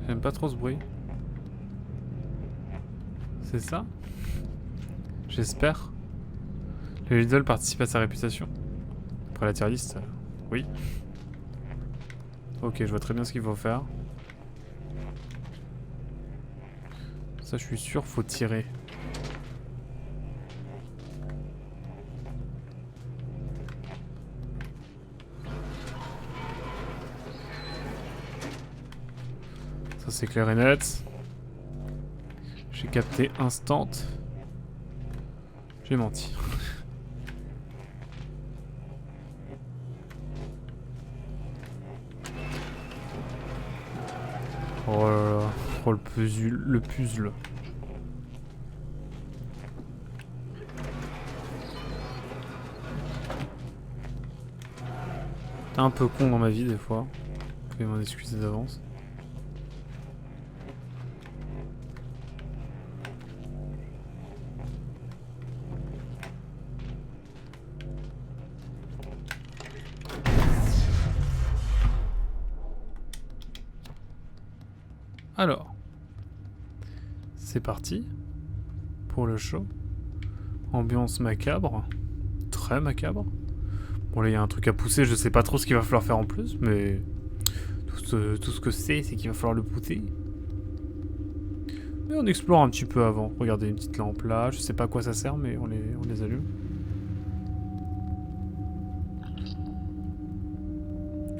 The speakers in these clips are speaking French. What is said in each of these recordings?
J'aime pas trop ce bruit. C'est ça? J'espère. Le Lidl participe à sa réputation. Après la tier list, oui. Ok, je vois très bien ce qu'il faut faire. Ça, je suis sûr, faut tirer. Ça, c'est clair et net. J'ai capté instant. J'ai menti. Oh là là. Oh, le puzzle. Le puzzle. T'es un peu con dans ma vie des fois. Vous pouvez m'en excuser d'avance. Alors, c'est parti pour le show. Ambiance macabre, très macabre. Bon là il y a un truc à pousser, je sais pas trop ce qu'il va falloir faire en plus, mais tout ce que c'est qu'il va falloir le pousser. Mais on explore un petit peu avant. Regardez une petite lampe là, je sais pas à quoi ça sert, mais on les allume.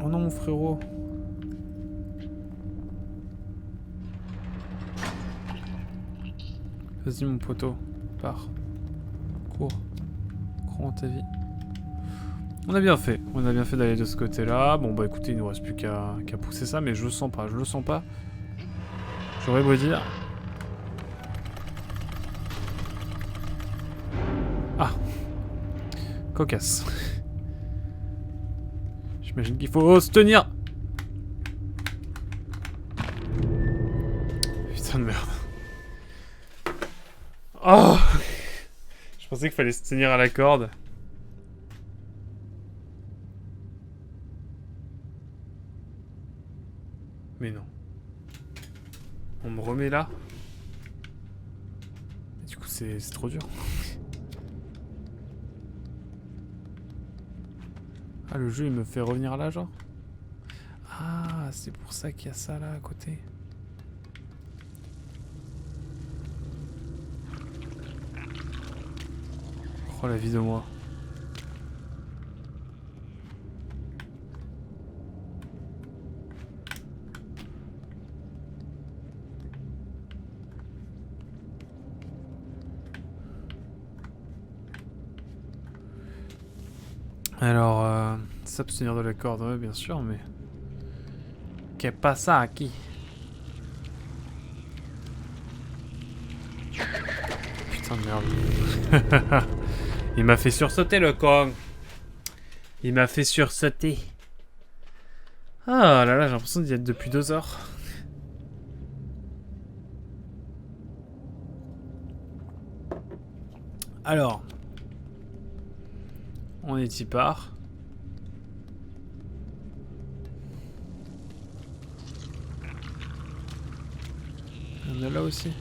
Oh non mon frérot. Vas-y mon poteau, pars. Cours. Cours dans ta vie. On a bien fait d'aller de ce côté-là. Bon bah écoutez, il nous reste plus qu'à pousser ça, mais je le sens pas, J'aurais beau dire. Ah. Cocasse. J'imagine qu'il faut se tenir. Putain de merde. Oh. Je pensais qu'il fallait se tenir à la corde. Mais non. On me remet là. Et du coup, c'est trop dur. Ah, le jeu, il me fait revenir là, genre? Ah, c'est pour ça qu'il y a ça là à côté. Oh, la vie de moi. Alors, s'abstenir de la corde, ouais, bien sûr, mais... Qu'est pas ça à qui? Putain de merde. Il m'a fait sursauter le con. Il m'a fait sursauter. Ah là là, j'ai l'impression d'y être depuis 2 heures. Alors... On est y part. Il y en a là aussi.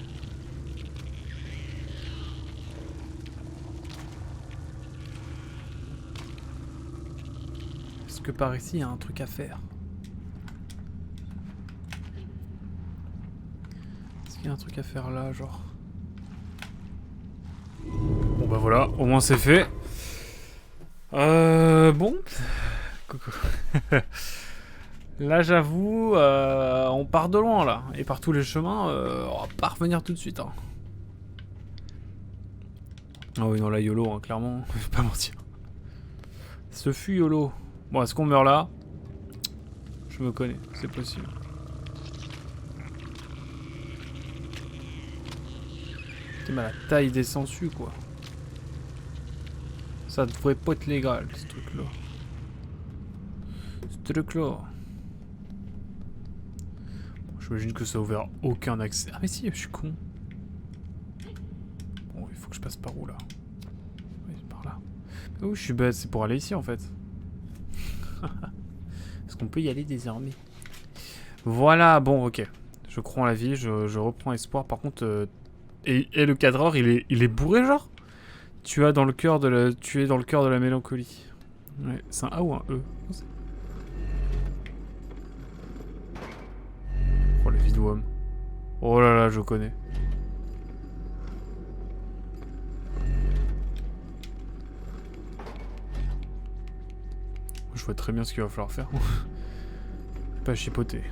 Est-ce que par ici il y a un truc à faire? Est-ce qu'il y a un truc à faire là, genre? Bon bah voilà, au moins c'est fait. Bon. Coucou. Là j'avoue, on part de loin là. Et par tous les chemins, on va pas revenir tout de suite. Hein. Ah oui non là YOLO, hein, clairement, je vais pas mentir. Ce fut YOLO. Bon, est-ce qu'on meurt là? Je me connais, c'est possible. Putain, mais la taille des sangsues quoi. Ça devrait pas être légal, ce truc-là. Ce truc-là. Bon, j'imagine que ça a ouvert aucun accès. Ah mais si, je suis con. Bon, il faut que je passe par où, là? Oui, par là. Mais où je suis bête, c'est pour aller ici, en fait. Est-ce qu'on peut y aller désormais? Voilà, bon, ok. Je crois en la vie, je reprends espoir. Par contre, et le cadreur, il est bourré, genre. Tu es dans le cœur de la mélancolie. Ouais, c'est un A ou un E? Oh, le vidéo. Oh là là, je connais. Je vois très bien ce qu'il va falloir faire. Pas chipoter.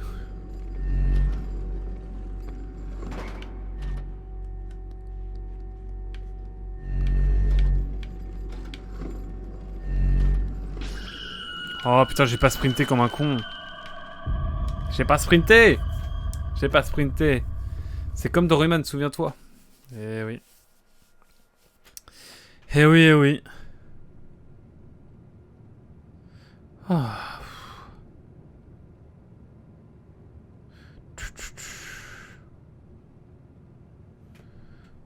Oh putain, j'ai pas sprinté comme un con. J'ai pas sprinté. J'ai pas sprinté. C'est comme dans Rayman, souviens-toi. Eh oui. Eh oui, eh oui. Ah.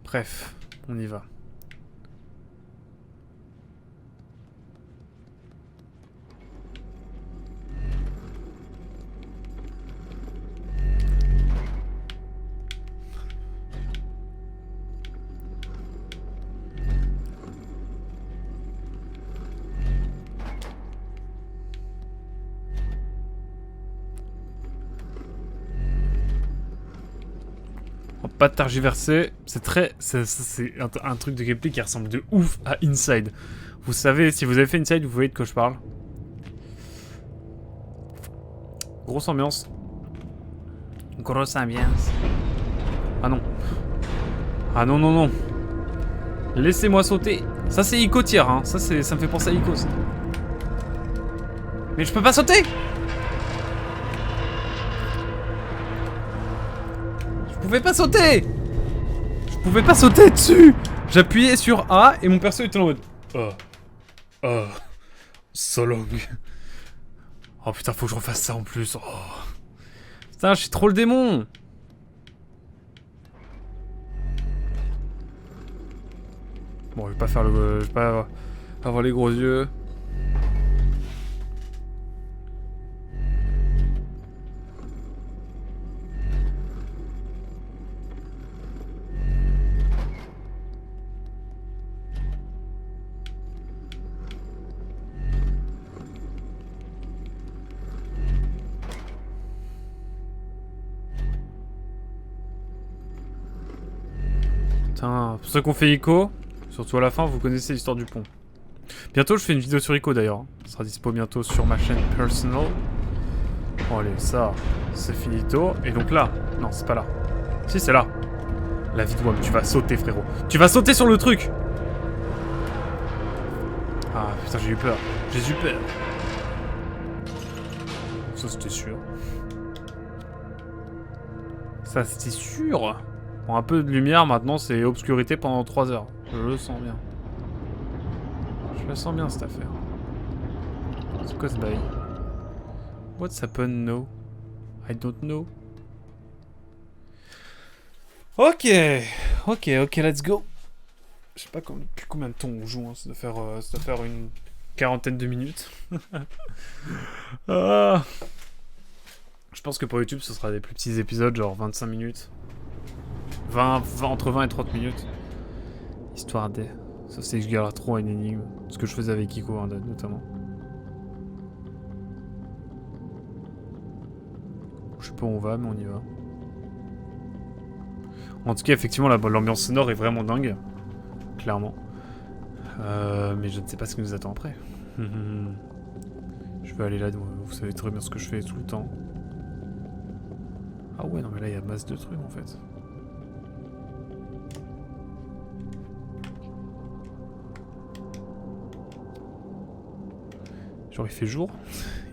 Bref, on y va. Pas de tergiverser, c'est un truc de gameplay qui ressemble de ouf à Inside. Vous savez, si vous avez fait Inside, vous voyez de quoi je parle. Grosse ambiance. Grosse ambiance. Ah non. Ah non, non, non. Laissez-moi sauter. Ça c'est Ico tiers, hein. Ça me fait penser à Ico. Ça. Mais je peux pas sauter. Je pouvais pas sauter. Je pouvais pas sauter dessus. J'appuyais sur A et mon perso était en mode so long. Oh putain, faut que je refasse ça en plus. Oh. Putain, je suis trop le démon. Bon, je vais pas faire le... Je vais pas avoir les gros yeux. Putain, pour ceux qui ont fait Ico, surtout à la fin, vous connaissez l'histoire du pont. Bientôt, je fais une vidéo sur Ico d'ailleurs. Ça sera dispo bientôt sur ma chaîne personnelle. Bon, allez, ça, c'est finito. Et donc là, non, c'est pas là. Si, c'est là. La vie de WAM, tu vas sauter, frérot. Tu vas sauter sur le truc. Ah, putain, j'ai eu peur. J'ai eu peur. Ça, c'était sûr. Ça, c'était sûr. Bon, un peu de lumière, maintenant, c'est obscurité pendant 3 heures. Je le sens bien. Je le sens bien, cette affaire. C'est quoi ce bail? What's happened now? I don't know. Ok, let's go. Je sais pas depuis combien de temps on joue, hein. Ça doit faire une quarantaine de minutes. Ah. Je pense que pour YouTube, ce sera des plus petits épisodes, genre 25 minutes. Entre 20 et 30 minutes. Histoire de... Sauf si je galère trop à une énigme. Ce que je faisais avec Ico, hein, notamment. Je sais pas où on va, mais on y va. En tout cas, effectivement, l'ambiance sonore est vraiment dingue. Clairement. Mais je ne sais pas ce qui nous attend après. Je vais aller là, vous savez très bien ce que je fais tout le temps. Ah ouais, non mais là, il y a masse de trucs, en fait. Genre, il fait jour.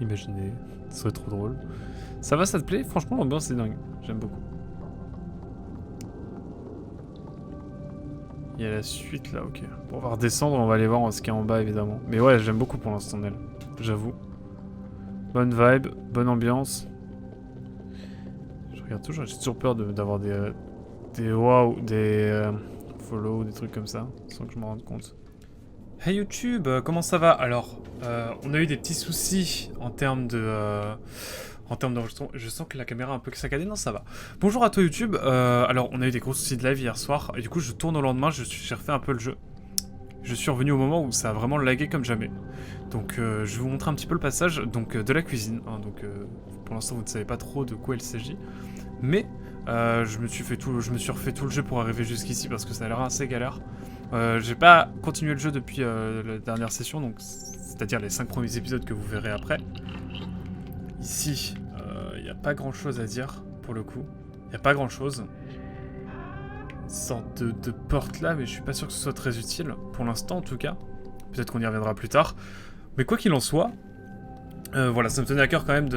Imaginez. Ça serait trop drôle. Ça va, ça te plaît? Franchement, l'ambiance est dingue. J'aime beaucoup. Il y a la suite là, ok. Bon, on va redescendre, on va aller voir ce qu'il y a en bas évidemment. Mais ouais, j'aime beaucoup pour l'instant d'elle. J'avoue. Bonne vibe, bonne ambiance. Je regarde toujours, j'ai toujours peur d'avoir des wow, des follow, des trucs comme ça, sans que je m'en rende compte. Hey YouTube, comment ça va? Alors, on a eu des petits soucis en termes de En termes d'enregistrement, je sens que la caméra est un peu saccadée. Non, ça va. Bonjour à toi YouTube. Alors, on a eu des gros soucis de live hier soir. Et du coup, je tourne au lendemain. J'ai refait un peu le jeu. Je suis revenu au moment où ça a vraiment lagué comme jamais. Donc, je vais vous montrer un petit peu le passage de la cuisine. Hein, donc, pour l'instant, vous ne savez pas trop de quoi il s'agit. Mais, je me suis refait tout le jeu pour arriver jusqu'ici parce que ça a l'air assez galère. J'ai pas continué le jeu depuis la dernière session, donc c'est-à-dire les 5 premiers épisodes que vous verrez après. Ici, il n'y a pas grand-chose à dire, pour le coup. Il n'y a pas grand-chose. Une sorte de porte là, mais je suis pas sûr que ce soit très utile, pour l'instant en tout cas. Peut-être qu'on y reviendra plus tard. Mais quoi qu'il en soit, voilà, ça me tenait à cœur quand même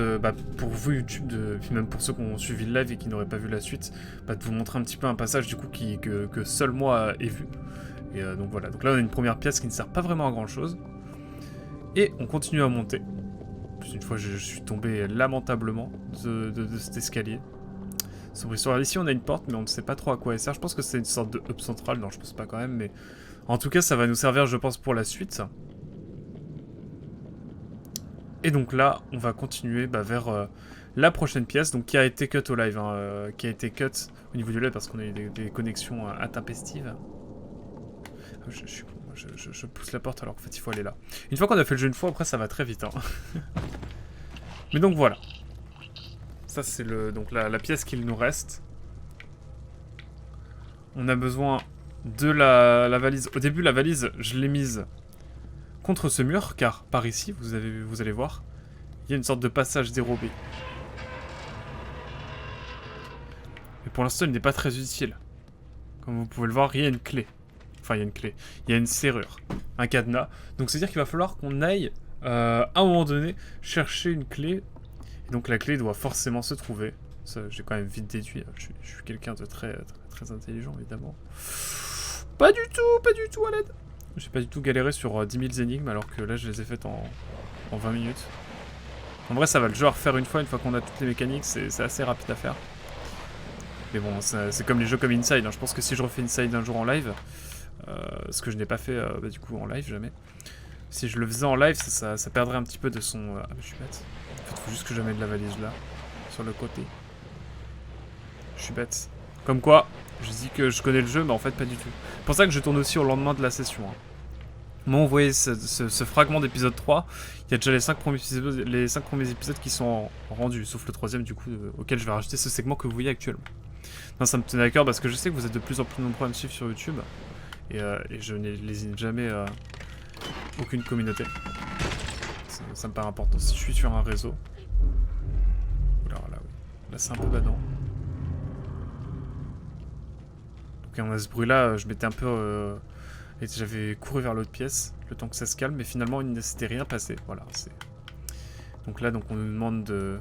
pour vous YouTube, puis même pour ceux qui ont suivi le live et qui n'auraient pas vu la suite, de vous montrer un petit peu un passage du coup que seul moi ai vu. Et donc voilà, donc là on a une première pièce qui ne sert pas vraiment à grand chose. Et on continue à monter. Plus une fois je suis tombé lamentablement de cet escalier. Sombre histoire. Ici on a une porte mais on ne sait pas trop à quoi elle sert. Je pense que c'est une sorte de hub central, non je pense pas quand même, mais en tout cas ça va nous servir je pense pour la suite. Et donc là on va continuer vers la prochaine pièce, donc qui a été cut au live, hein, qui a été cut au niveau du live parce qu'on a eu des connexions intempestives. Je pousse la porte alors qu'en fait il faut aller là. Une fois qu'on a fait le jeu une fois, après ça va très vite. Hein. Mais donc voilà. Ça c'est donc la pièce qu'il nous reste. On a besoin de la valise. Au début la valise je l'ai mise contre ce mur car par ici, vous allez voir, il y a une sorte de passage dérobé. Mais pour l'instant il n'est pas très utile. Comme vous pouvez le voir, il y a une clé. Enfin, il y a une clé. Il y a une serrure. Un cadenas. Donc, c'est-à-dire qu'il va falloir qu'on aille, à un moment donné, chercher une clé. Et donc, la clé doit forcément se trouver. Ça, j'ai quand même vite déduit. Je suis quelqu'un de très intelligent, évidemment. Pas du tout, à l'aide. J'ai pas du tout galéré sur 10 000 énigmes, alors que là, je les ai faites en 20 minutes. En vrai, ça va le jeu à refaire une fois qu'on a toutes les mécaniques. C'est assez rapide à faire. Mais bon, c'est comme les jeux comme Inside. Hein. Je pense que si je refais Inside un jour en live... ce que je n'ai pas fait du coup en live jamais. Si je le faisais en live, ça perdrait un petit peu de son... Ah mais je suis bête. En fait, faut juste que je mette de la valise là, sur le côté. Je suis bête. Comme quoi, je dis que je connais le jeu, mais en fait pas du tout. C'est pour ça que je tourne aussi au lendemain de la session. Hein. Moi, vous voyez ce fragment d'épisode 3, il y a déjà les 5 premiers épisodes qui sont rendus, sauf le 3ème du coup, auquel je vais rajouter ce segment que vous voyez actuellement. Non, ça me tenait à cœur parce que je sais que vous êtes de plus en plus nombreux à me suivre sur YouTube. Et je n'hésite jamais aucune communauté. Ça me paraît important. Si je suis sur un réseau... Alors là, oui. Là, c'est un peu badant. Donc on a ce bruit-là, je m'étais un peu... et j'avais couru vers l'autre pièce, le temps que ça se calme, mais finalement, il ne s'était rien passé. Voilà, c'est... Donc là, on nous demande de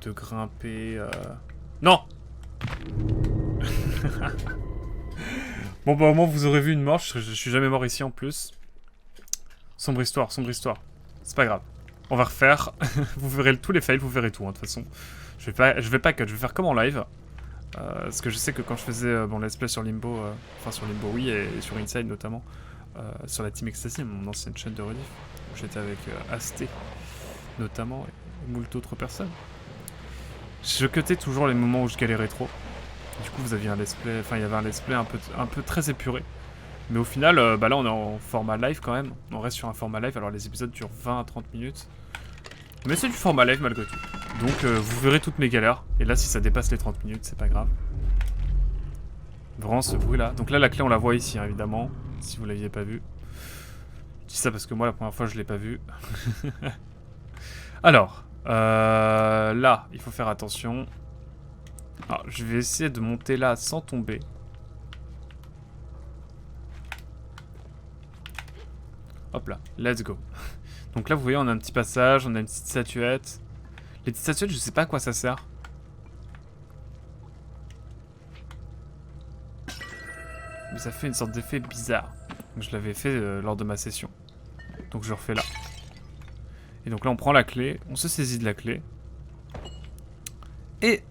grimper... Non. Bon bah au moins vous aurez vu une mort, je suis jamais mort ici en plus. Sombre histoire. C'est pas grave. On va refaire. Vous verrez tous les fails, vous verrez tout hein, de toute façon. Je vais pas cut, je vais faire comme en live. Parce que je sais que quand je faisais bon let's play sur Limbo, enfin sur Limbo oui et sur Inside notamment, sur la Team Ecstasy, mon ancienne chaîne de rediff, où j'étais avec Asté notamment et moult autres personnes. Je cutais toujours les moments où je galérais trop. Du coup, vous aviez un let's play, enfin il y avait un let's play un peu très épuré. Mais au final, là on est en format live quand même. On reste sur un format live, alors les épisodes durent 20 à 30 minutes. Mais c'est du format live malgré tout. Donc vous verrez toutes mes galères. Et là, si ça dépasse les 30 minutes, c'est pas grave. Vraiment ce bruit là. Donc là, la clé on la voit ici, hein, évidemment. Si vous l'aviez pas vu. Je dis ça parce que moi, la première fois, je l'ai pas vu. Alors, là, il faut faire attention. Alors, je vais essayer de monter là sans tomber. Hop là, let's go. Donc là, vous voyez, on a un petit passage, on a une petite statuette. Les petites statuettes, je sais pas à quoi ça sert. Mais ça fait une sorte d'effet bizarre. Donc, je l'avais fait lors de ma session. Donc je refais là. Et donc là, on prend la clé, on se saisit de la clé. Et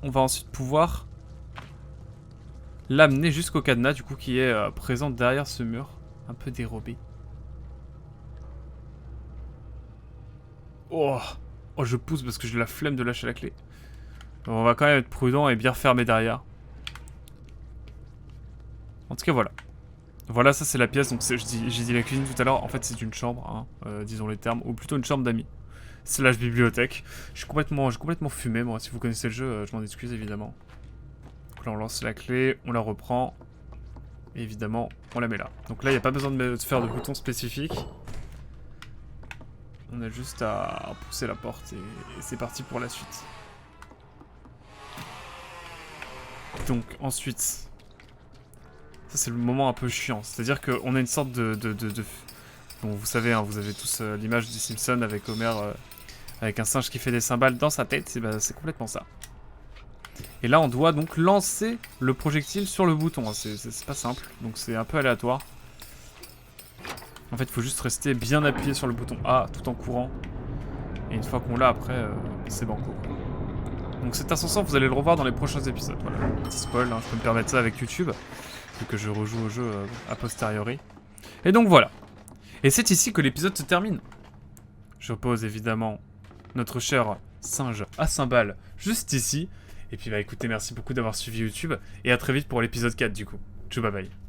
on va ensuite pouvoir l'amener jusqu'au cadenas, du coup, qui est présent derrière ce mur, un peu dérobé. Oh, Oh, je pousse parce que j'ai la flemme de lâcher la clé. On va quand même être prudent et bien fermer derrière. En tout cas, voilà. Voilà, ça c'est la pièce. Donc j'ai dit la cuisine tout à l'heure. En fait, c'est une chambre, hein, disons les termes. Ou plutôt une chambre d'amis. Slash bibliothèque. Je suis complètement fumé, moi. Si vous connaissez le jeu, je m'en excuse, évidemment. Donc là, on lance la clé, on la reprend. Et évidemment, on la met là. Donc là, il n'y a pas besoin de faire de bouton spécifique. On a juste à pousser la porte et c'est parti pour la suite. Donc, ensuite... Ça, c'est le moment un peu chiant. C'est-à-dire qu'on a une sorte de... Bon, vous savez, hein, vous avez tous l'image du Simpson avec Homer... avec un singe qui fait des cymbales dans sa tête. Bah, c'est complètement ça. Et là, on doit donc lancer le projectile sur le bouton. Hein. C'est pas simple, donc c'est un peu aléatoire. En fait, il faut juste rester bien appuyé sur le bouton A tout en courant. Et une fois qu'on l'a, après, c'est banco. Donc cet ascenseur, vous allez le revoir dans les prochains épisodes. Voilà, petit spoil, hein, je peux me permettre ça avec YouTube, vu que je rejoue au jeu a posteriori. Et donc voilà. Et c'est ici que l'épisode se termine. Je pose évidemment notre cher singe à cymbales juste ici. Et puis bah écoutez, merci beaucoup d'avoir suivi YouTube. Et à très vite pour l'épisode 4 du coup. Tchou bye bye.